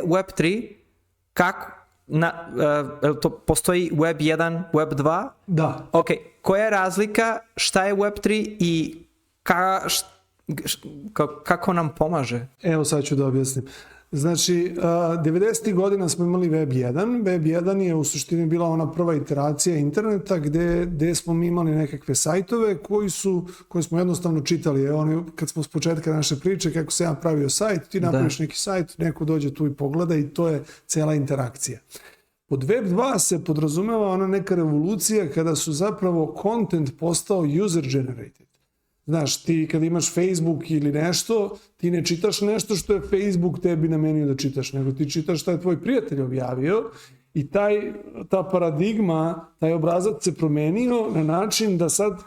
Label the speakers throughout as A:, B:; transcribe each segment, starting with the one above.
A: je Web3? Kako? To postoji Web 1, Web 2?
B: Da.
A: Ok, koja je razlika, šta je Web3 i kako nam pomaže?
B: Evo sad ću da objasnim. Znači, 90. godina smo imali Web 1. Web 1 je u suštini bila ona prva iteracija interneta gde smo mi imali nekakve sajtove koje smo jednostavno čitali. Evo, kad smo s početka naše priče, kako se ja pravio sajt, ti napraviš neki sajt, neko dođe tu i pogleda i to je cela interakcija. Pod Web 2 se podrazumeva ona neka revolucija kada su zapravo content postao user generated. Znaš, ti kad imaš Facebook ili nešto, ti ne čitaš nešto što je Facebook tebi namenio da čitaš, nego ti čitaš šta je tvoj prijatelj objavio i ta paradigma, taj obrazac se promenio na način da sad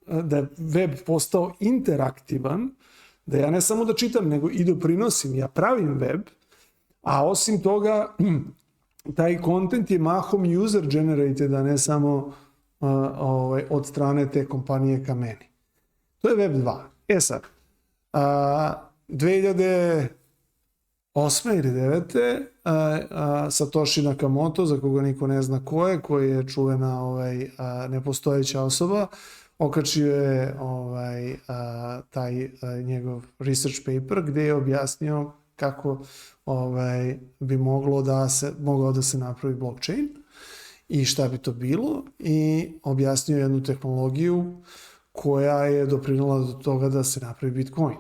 B: da je web postao interaktivan, da ja ne samo da čitam, nego i doprinosim, ja pravim web, a osim toga taj content je mahom user generated, a ne samo od strane te kompanije ka meni. To je Web 2. E sad, 2008. ili 2009. Satoshi Nakamoto, za koga niko ne zna ko je, koji je čuvena nepostojeća osoba, okačio je taj njegov research paper gde je objasnio kako bi mogao da se napravi blockchain i šta bi to bilo, i objasnio jednu tehnologiju koja je doprinula do toga da se napravi Bitcoin.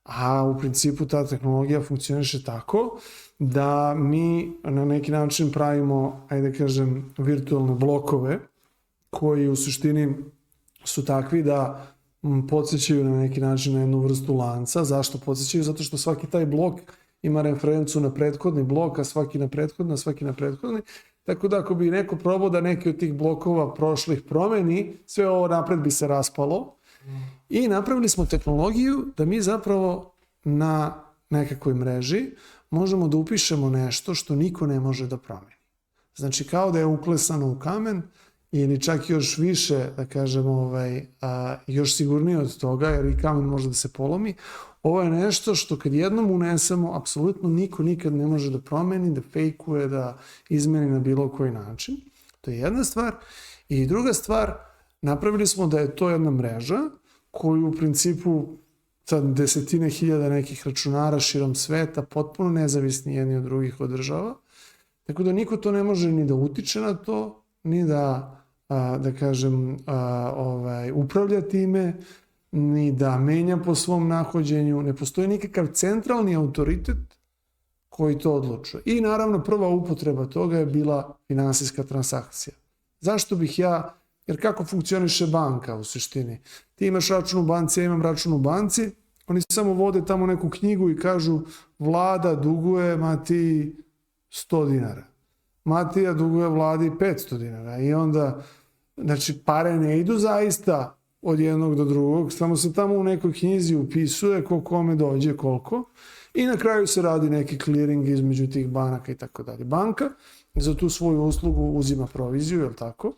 B: A u principu ta tehnologija funkcioniše tako da mi na neki način pravimo, ajde kažem, virtualne blokove koji u suštini su takvi da podsjećaju na neki način na jednu vrstu lanca. Zašto podsjećaju? Zato što svaki taj blok ima referencu na prethodni blok, a svaki na prethodni. Tako da ako bi neko probao da neki od tih blokova prošlih promeni, sve ovo napred bi se raspalo. I napravili smo tehnologiju da mi zapravo na nekakvoj mreži možemo da upišemo nešto što niko ne može da promeni. Znači kao da je uklesano u kamen ili čak još više, da kažemo, još sigurnije od toga, jer i kamen može da se polomi. Ovo je nešto što kad jednom unesemo, apsolutno niko nikad ne može da promeni, da fejkuje, da izmeni na bilo koji način. To je jedna stvar. I druga stvar, napravili smo da je to jedna mreža koju u principu sad desetine hiljada nekih računara širom sveta, potpuno nezavisni jedni od drugih održava. Tako da niko to ne može ni da utiče na to, ni da kažem, upravlja time, ni da menja po svom nahođenju. Ne postoji nikakav centralni autoritet koji to odlučuje. I naravno prva upotreba toga je bila finansijska transakcija. Zašto bih ja, jer kako funkcioniše banka u suštini? Ti imaš račun u banci, ja imam račun u banci, oni samo vode tamo neku knjigu i kažu vlada duguje Matiji 100 dinara. Matija duguje vladi 500 dinara. I onda, znači, pare ne idu zaista od jednog do drugog, samo se tamo u nekoj knjizi upisuje ko kome dođe koliko i na kraju se radi neki clearing između tih banaka i tako dalje. Banka za tu svoju uslugu uzima proviziju, je li tako?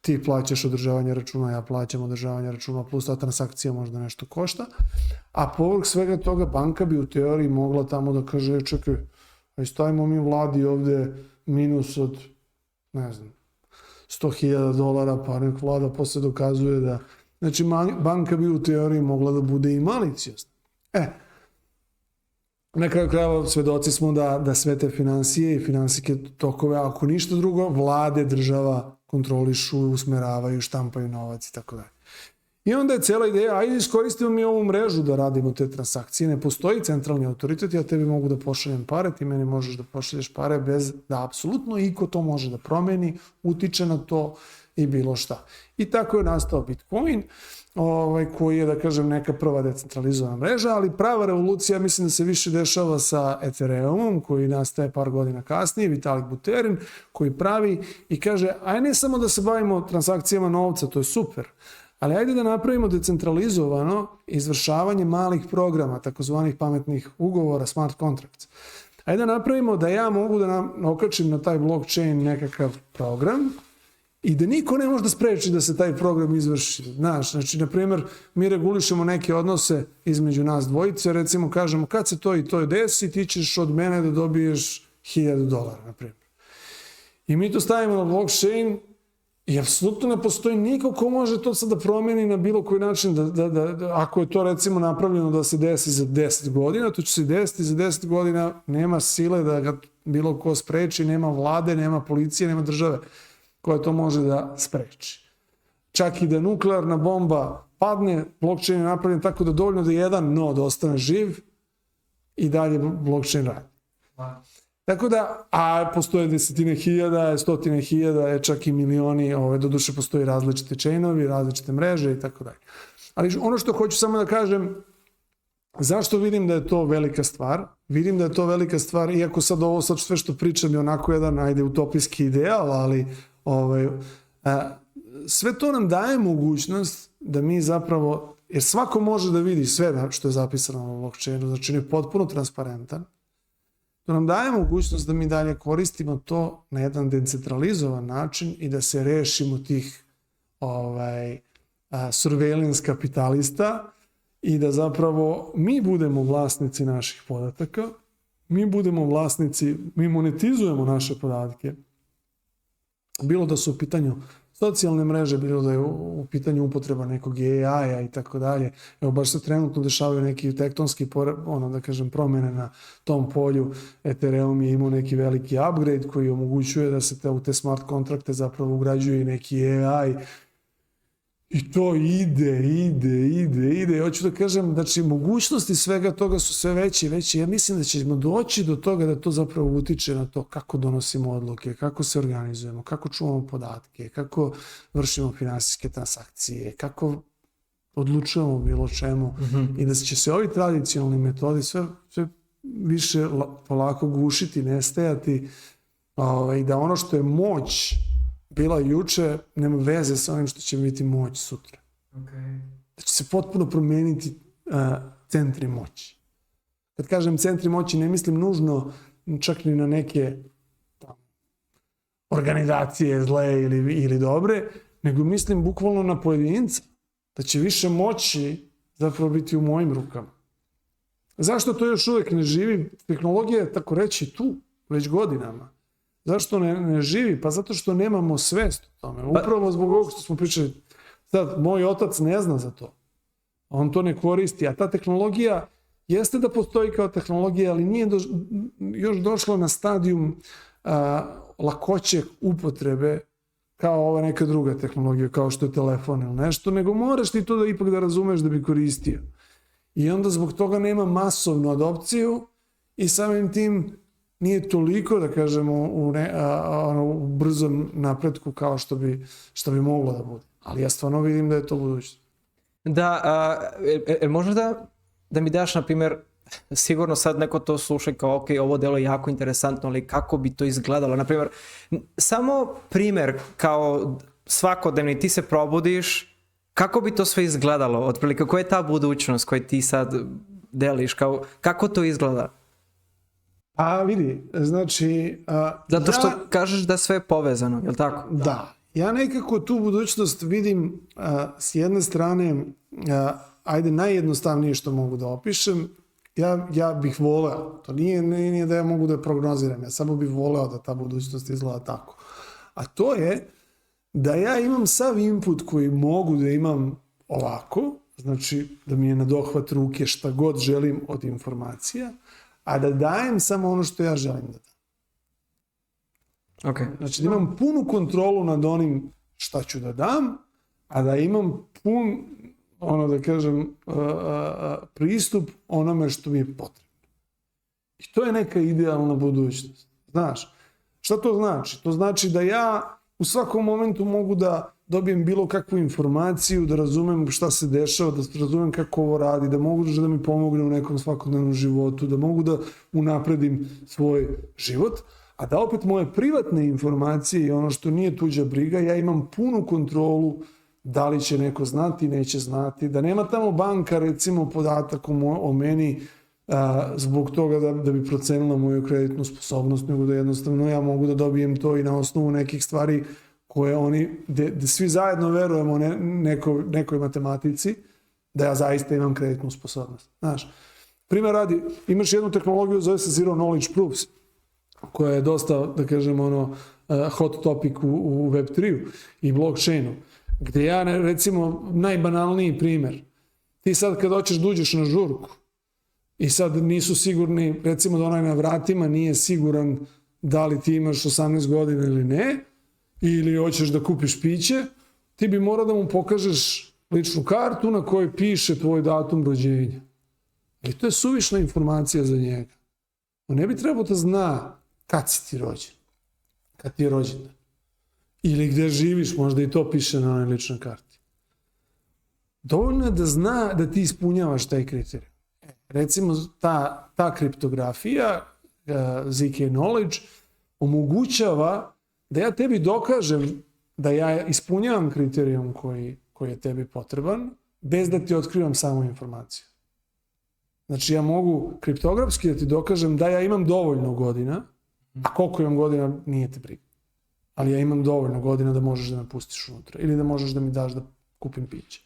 B: Ti plaćaš održavanje računa, ja plaćam održavanje računa, plus ta transakcija možda nešto košta, a povrh svega toga banka bi u teoriji mogla tamo da kaže, čekaj, stavimo mi vladi ovde minus od, ne znam, $100,000, pa nek vlada posle dokazuje da... Znači, banka bi u teoriji mogla da bude i maliciozna. Na kraju krajeva svedoci smo da sve te finansije i finansijske tokove, ako ništa drugo, vlade, država kontrolišu, usmeravaju, štampaju novac i tako dalje. I onda je cijela ideja, ajde iskoristimo mi ovu mrežu da radimo te transakcije. Ne postoji centralni autoritet, ja tebi mogu da pošaljem pare, ti meni možeš da pošalješ pare bez da apsolutno iko to može da promeni, utiče na to i bilo šta. I tako je nastao Bitcoin, koji je, da kažem, neka prva decentralizovana mreža, ali prava revolucija mislim da se više dešava sa Ethereumom, koji nastaje par godina kasnije, Vitalik Buterin, koji pravi i kaže, aj ne samo da se bavimo transakcijama novca, to je super, ali ajde da napravimo decentralizovano izvršavanje malih programa, takozvanih pametnih ugovora, smart contracts. Ajde da napravimo da ja mogu da okačim na taj blockchain nekakav program i da niko ne može da spreči da se taj program izvrši. Znaš, znači, na primjer, mi regulišemo neke odnose između nas dvojice, recimo kažemo kad se to i to desi, ti ćeš od mene da dobiješ $1000, na primjer. I mi to stavimo na blockchain i apsolutno ne postoji niko ko može to sad da promeni na bilo koji način, ako je to recimo napravljeno da se desi za 10 godina, to će se desiti za 10 godina, nema sile da ga bilo ko spreči, nema vlade, nema policije, nema države koja to može da spreči. Čak i da nuklearna bomba padne, blockchain je napravljen tako da dovoljno da jedan nod ostane živ i dalje blockchain radi. Tako da, a postoje desetine hiljada, stotine hiljada, čak i milioni, doduše postoji različite chainovi, različite mreže i tako dalje. Ali ono što hoću samo da kažem, zašto vidim da je to velika stvar? Vidim da je to velika stvar, iako sad ovo sve što pričam je onako jedan, ajde, utopijski ideal, ali sve to nam daje mogućnost da mi zapravo, jer svako može da vidi sve što je zapisano na blockchainu, znači on je potpuno transparentan, to nam daje mogućnost da mi dalje koristimo to na jedan decentralizovan način i da se rešimo tih surveillance kapitalista i da zapravo mi budemo vlasnici naših podataka, mi budemo vlasnici, mi monetizujemo naše podatke, bilo da su u pitanju socijalne mreže, bilo da je u pitanju upotreba nekog AI-a i tako dalje. Evo, baš se trenutno dešavaju neki tektonski, da kažem, promene na tom polju. Ethereum je imao neki veliki upgrade koji omogućuje da se u te smart kontrakte zapravo ugrađuje i neki AI. I to ide. Hoću da kažem, znači, mogućnosti svega toga su sve veće i veće. Ja mislim da ćemo doći do toga da to zapravo utiče na to kako donosimo odluke, kako se organizujemo, kako čuvamo podatke, kako vršimo finansijske transakcije, kako odlučujemo bilo čemu. I da će se ovi tradicionalni metodi sve više polako gušiti, nestajati, i da ono što je moć bila juče, nema veze sa onim što će biti moć sutra. Da će se potpuno promeniti centri moći. Kad kažem centri moći, ne mislim nužno čak ni na neke organizacije zle ili dobre, nego mislim bukvalno na pojedinca. Da će više moći zapravo biti u mojim rukama. Zašto to još uvek ne živi? Tehnologija je, tako reći, tu već godinama. Zašto ne živi? Pa zato što nemamo svest o tome. Upravo zbog ovog što smo pričali. Sad, moj otac ne zna za to. On to ne koristi. A ta tehnologija jeste da postoji kao tehnologija, ali nije još došla na stadijum lakoće upotrebe kao ova neka druga tehnologija, kao što je telefon ili nešto, nego moraš ti to da ipak da razumeš da bi koristio. I onda zbog toga nema masovnu adopciju i samim tim nije toliko, da kažemo, u brzom napretku kao što bi moglo da bude. Ali ja stvarno vidim da je to budućnost.
A: Da, možda da mi daš, na primjer, sigurno sad neko to sluša kao ok, ovo delo je jako interesantno, ali kako bi to izgledalo? Na primjer, samo primjer kao svakodnevni, ti se probudiš, kako bi to sve izgledalo? Otprilike, koja je ta budućnost koju ti sad deliš? Kako to izgleda?
B: A vidi, znači...
A: Zato što kažeš da sve je povezano, je li tako?
B: Da. Ja nekako tu budućnost vidim s jedne strane, ajde najjednostavnije što mogu da opišem, ja bih voleo, to nije da ja mogu da prognoziram, ja samo bih voleo da ta budućnost izgleda tako. A to je da ja imam sav input koji mogu da imam ovako, znači da mi je na dohvat ruke šta god želim od informacija, a da dajem samo ono što ja želim da dam.
A: Okay.
B: Znači da imam punu kontrolu nad onim šta ću da dam, a da imam pun, da kažem, pristup onome što mi je potrebno. I to je neka idealna budućnost. Znaš, šta to znači? To znači da ja u svakom momentu mogu da dobijem bilo kakvu informaciju, da razumem šta se dešava, da razumem kako ovo radi, da mogu da mi pomogne u nekom svakodnevnom životu, da mogu da unapredim svoj život, a da opet moje privatne informacije i ono što nije tuđa briga, ja imam punu kontrolu da li će neko znati, neće znati, da nema tamo banka, recimo, podatak o meni zbog toga da bi procenila moju kreditnu sposobnost, nego da jednostavno ja mogu da dobijem to i na osnovu nekih stvari koje oni, gde svi zajedno verujemo nekoj matematici, da ja zaista imam kreditnu sposobnost. Znaš, primjer radi, imaš jednu tehnologiju, zove se Zero Knowledge Proofs, koja je dosta, da kažem, hot topic u Web3-u i blockchainu, gde ja, recimo, najbanalniji primjer, ti sad kad hoćeš da uđeš na žurku i sad nisu sigurni, recimo da onaj na vratima nije siguran da li ti imaš 18 godina ili ne, ili hoćeš da kupiš piće, ti bi morao da mu pokažeš ličnu kartu na kojoj piše tvoj datum rođenja. I to je suvišna informacija za njega. On ne bi trebao da zna kad si ti rođen, kad ti je rođendan. Ili gde živiš, možda i to piše na onoj ličnoj karti. Dovoljno je da zna da ti ispunjavaš taj kriterij. Recimo, ta kriptografija, ZK Knowledge, omogućava da ja tebi dokažem da ja ispunjavam kriterijum koji je tebi potreban, bez da ti otkrivam samu informaciju. Znači, ja mogu kriptografski da ti dokažem da ja imam dovoljno godina, a koliko imam godina nije te briga. Ali ja imam dovoljno godina da možeš da me pustiš unutra ili da možeš da mi daš da kupim piće.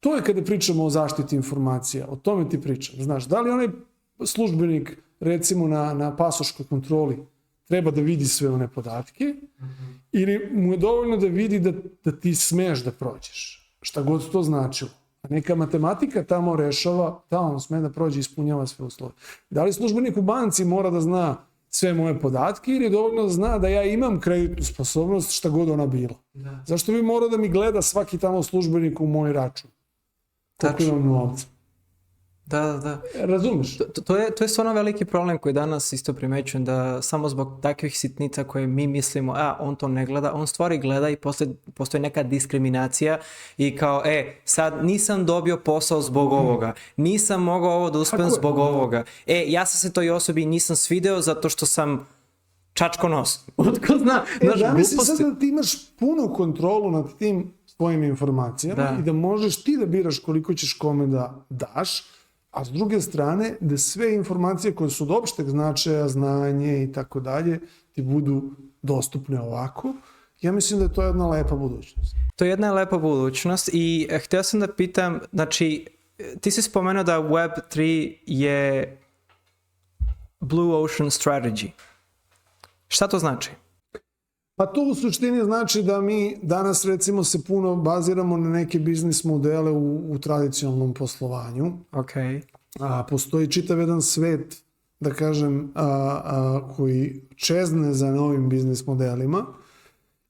B: To je kada pričamo o zaštiti informacija, o tome ti pričam. Znaš, da li onaj službenik, recimo na pasoškoj kontroli, treba da vidi sve one podatke, ili mu je dovoljno da vidi da ti smeš da prođeš, šta god to značilo. A neka matematika tamo rešava, da on sme da prođe, ispunjava sve uslove. Da li službenik u banci mora da zna sve moje podatke ili je dovoljno da zna da ja imam kreditnu sposobnost šta god ona bila? Da. Zašto bi morao da mi gleda svaki tamo službenik u moj račun? Koliko imam novca?
A: Da.
B: Razumeš?
A: To je stvarno veliki problem koji danas isto primećujem, da samo zbog takvih sitnica koje mi mislimo, on to ne gleda, on stvari gleda i postoji neka diskriminacija i kao, sad nisam dobio posao zbog ovoga, nisam mogao ovo da uspem zbog ovoga, ja sam se toj osobi nisam svideo zato što sam čačko nos. Otko zna?
B: Ja mislim sad da ti imaš punu kontrolu nad tim svojim informacijama i da možeš ti da biraš koliko ćeš kome da daš, a s druge strane da sve informacije koje su od opšteg značaja, znanje i tako dalje ti budu dostupne ovako. Ja mislim da je to jedna lepa budućnost.
A: To je jedna lepa budućnost i htio sam da pitam, znači ti si spomenuo da Web3 je Blue Ocean Strategy. Šta to znači?
B: Pa to u suštini znači da mi danas recimo se puno baziramo na neke biznis modele u tradicionalnom poslovanju.
A: Okay.
B: Postoji čitav jedan svet, da kažem, koji čezne za novim biznis modelima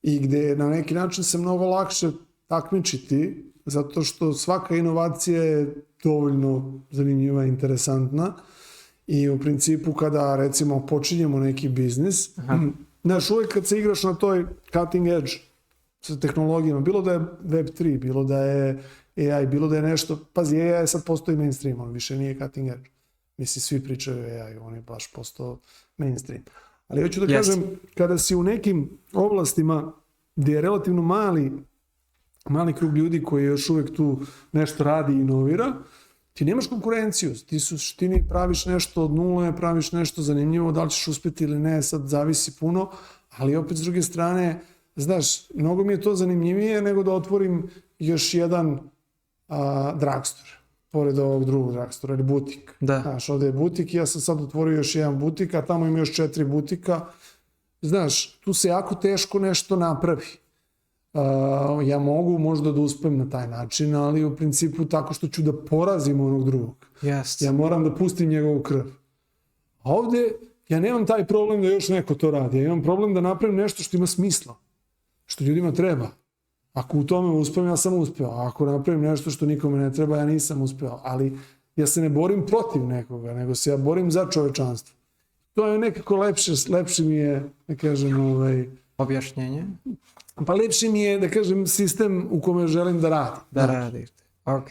B: i gde na neki način se mnogo lakše takmičiti, zato što svaka inovacija je dovoljno zanimljiva i interesantna i u principu kada recimo počinjemo neki biznis, znaš, uvijek kad se igraš na toj cutting edge sa tehnologijama, bilo da je Web3, bilo da je AI, bilo da je nešto, pazi, AI sad postoji mainstream, on više nije cutting edge. Mislim, svi pričaju o AI, on je baš postao mainstream. Ali hoću da kažem, kada si u nekim oblastima gdje je relativno mali krug ljudi koji još uvijek tu nešto radi i inovira, ti nemaš konkurenciju, ti u suštini praviš nešto od nule, praviš nešto zanimljivo, da li ćeš uspjeti ili ne, sad zavisi puno, ali opet s druge strane, znaš, mnogo mi je to zanimljivije nego da otvorim još jedan drugstore, pored ovog drugog drugstore, ili butik. Znaš, ovdje je butik, ja sam sad otvorio još jedan butik, a tamo ima još 4 butika. Znaš, tu se jako teško nešto napravi. Ja mogu možda da uspem na taj način, ali u principu tako što ću da porazim onog drugog. Ja moram da pustim njegovu krv. A ovdje ja nemam taj problem da još neko to radi. Ja imam problem da napravim nešto što ima smisla, što ljudima treba. Ako u tome uspem, ja sam uspeo. A ako napravim nešto što nikome ne treba, ja nisam uspeo. Ali ja se ne borim protiv nekoga, nego se ja borim za čovečanstvo. To je nekako lepše mi je, da kažem,
A: objašnjenje?
B: Pa lepši mi je, da kažem, sistem u kome želim da radim.
A: Da radite. Ok.